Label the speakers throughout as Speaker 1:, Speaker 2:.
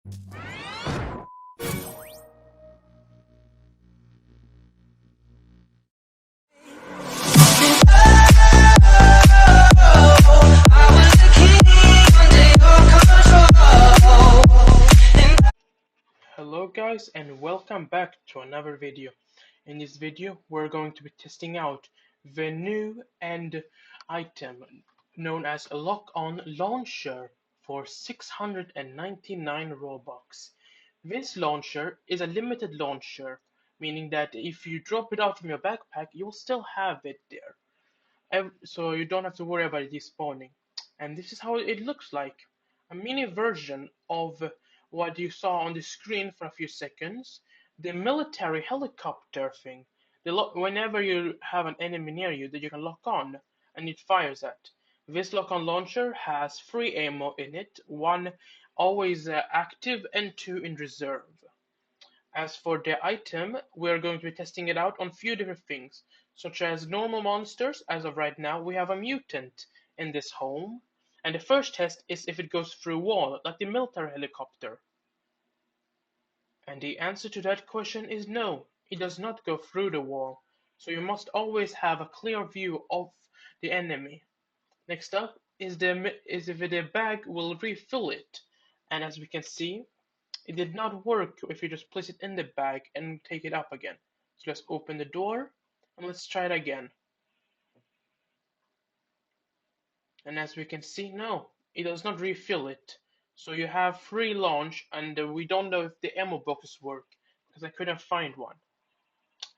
Speaker 1: Hello guys and welcome back to another video. In this video we're going to be testing out the new end item known as a lock-on launcher for 699 Robux. This launcher is a limited launcher, meaning that if you drop it out from your backpack you'll still have it there. So you don't have to worry about it despawning. And this is how it looks like. A mini version of what you saw on the screen for a few seconds. The military helicopter thing. Whenever you have an enemy near you that you can lock on and it fires at. This lock-on launcher has 3 ammo in it, 1 always active and 2 in reserve. As for the item, we are going to be testing it out on a few different things, such as normal monsters. As of right now, we have a mutant in this home, and the first test is if it goes through a wall, like the military helicopter. And the answer to that question is no, it does not go through the wall, so you must always have a clear view of the enemy. Next up is if the bag will refill it, and as we can see, it did not work if you just place it in the bag and take it up again. So let's open the door and let's try it again. And as we can see, no, it does not refill it. So you have free launch, and we don't know if the ammo boxes work because I couldn't find one.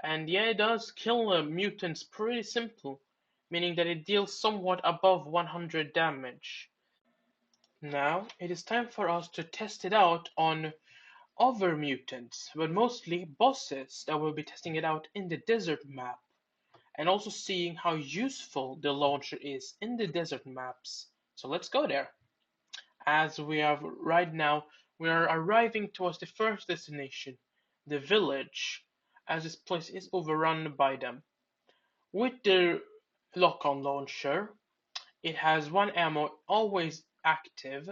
Speaker 1: And yeah, it does kill mutants pretty simple, meaning that it deals somewhat above 100 damage. Now it is time for us to test it out on other mutants, but mostly bosses that will be testing it out in the desert map, and also seeing how useful the launcher is in the desert maps. So let's go there. As we have right now, we are arriving towards the first destination, the village, as this place is overrun by them. With the lock-on launcher, it has 1 ammo always active,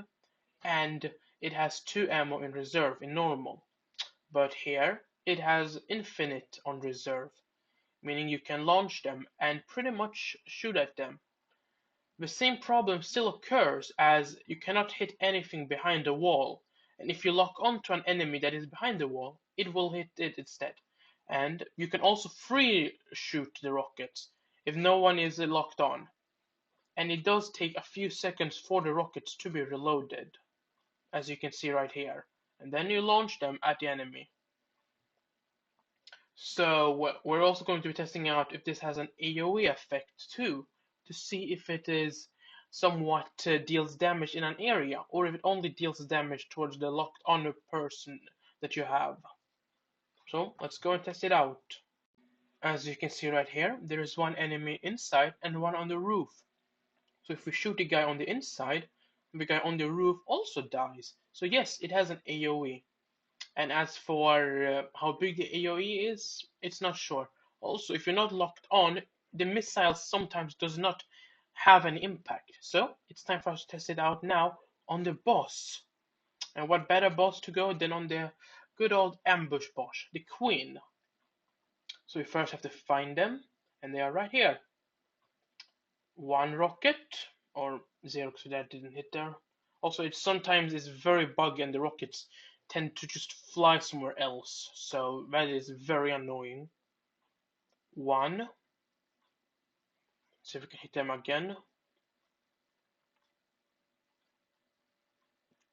Speaker 1: and it has 2 ammo in reserve in normal. But here it has infinite on reserve, meaning you can launch them and pretty much shoot at them. The same problem still occurs as you cannot hit anything behind the wall, and if you lock onto an enemy that is behind the wall, it will hit it instead. And you can also free shoot the rockets if no one is locked on, and it does take a few seconds for the rockets to be reloaded, as you can see right here, and then you launch them at the enemy. So we're also going to be testing out if this has an AoE effect too, to see if it is somewhat deals damage in an area, or if it only deals damage towards the locked on person that you have. So let's go and test it out. As you can see right here, there is 1 enemy inside and 1 on the roof. So if we shoot the guy on the inside, the guy on the roof also dies. So yes, it has an AoE. And as for how big the AoE is, it's not sure. Also, if you're not locked on, the missile sometimes does not have an impact. So it's time for us to test it out now on the boss. And what better boss to go than on the good old ambush boss, the Queen. So we first have to find them, and they are right here. 1 rocket, or 0 because that didn't hit there. Also, it sometimes is very buggy and the rockets tend to just fly somewhere else, so that is very annoying. 1. See if we can hit them again.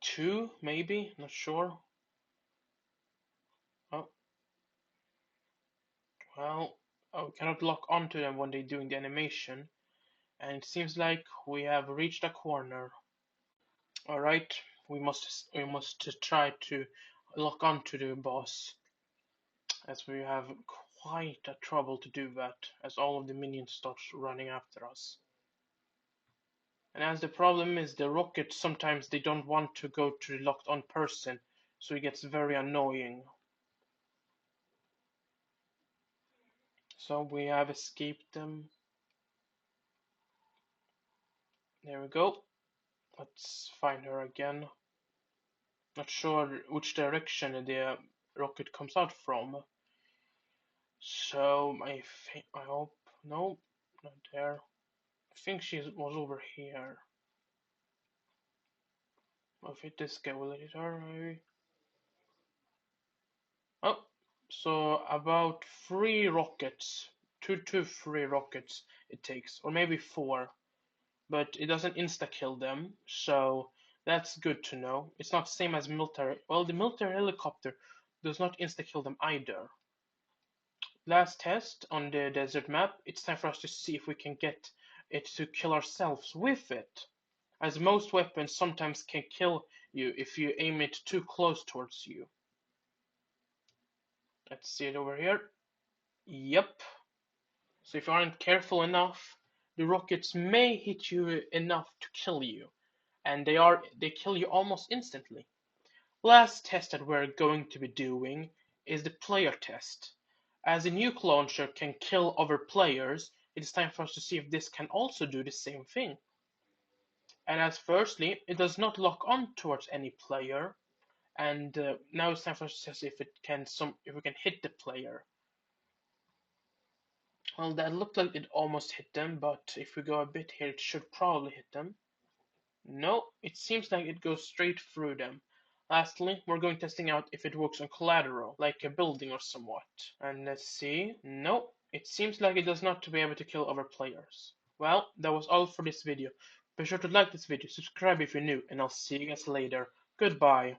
Speaker 1: 2, maybe, not sure. Oh. Well, we cannot lock onto them when they're doing the animation, and it seems like we have reached a corner. Alright, we must try to lock onto the boss, as we have quite a trouble to do that, as all of the minions start running after us. And as the problem is the rockets sometimes they don't want to go to the locked on person, so it gets very annoying. So we have escaped them. There we go. Let's find her again. Not sure which direction the rocket comes out from. So I hope no, not there. I think she was over here. I'll hit this guy. Will it hit her? Maybe. Oh, so about 3 rockets, 2 to 3 rockets it takes, or maybe 4, but it doesn't insta kill them, so that's good to know. It's not the same as military. Well, the military helicopter does not insta kill them either. Last test on the desert map. It's time for us to see if we can get it to kill ourselves with it, as most weapons sometimes can kill you if you aim it too close towards you. Let's see it over here. Yep. So if you aren't careful enough, the rockets may hit you enough to kill you, and they kill you almost instantly. Last test that we're going to be doing is the player test. As a nuke launcher can kill other players, it is time for us to see if this can also do the same thing. And as firstly, it does not lock on towards any player, and now it's time for us to see if we can hit the player. Well, that looked like it almost hit them, but if we go a bit here, it should probably hit them. No, it seems like it goes straight through them. Lastly, we're going testing out if it works on collateral, like a building or somewhat. And let's see. No, it seems like it does not to be able to kill other players. Well, that was all for this video. Be sure to like this video, subscribe if you're new, and I'll see you guys later. Goodbye.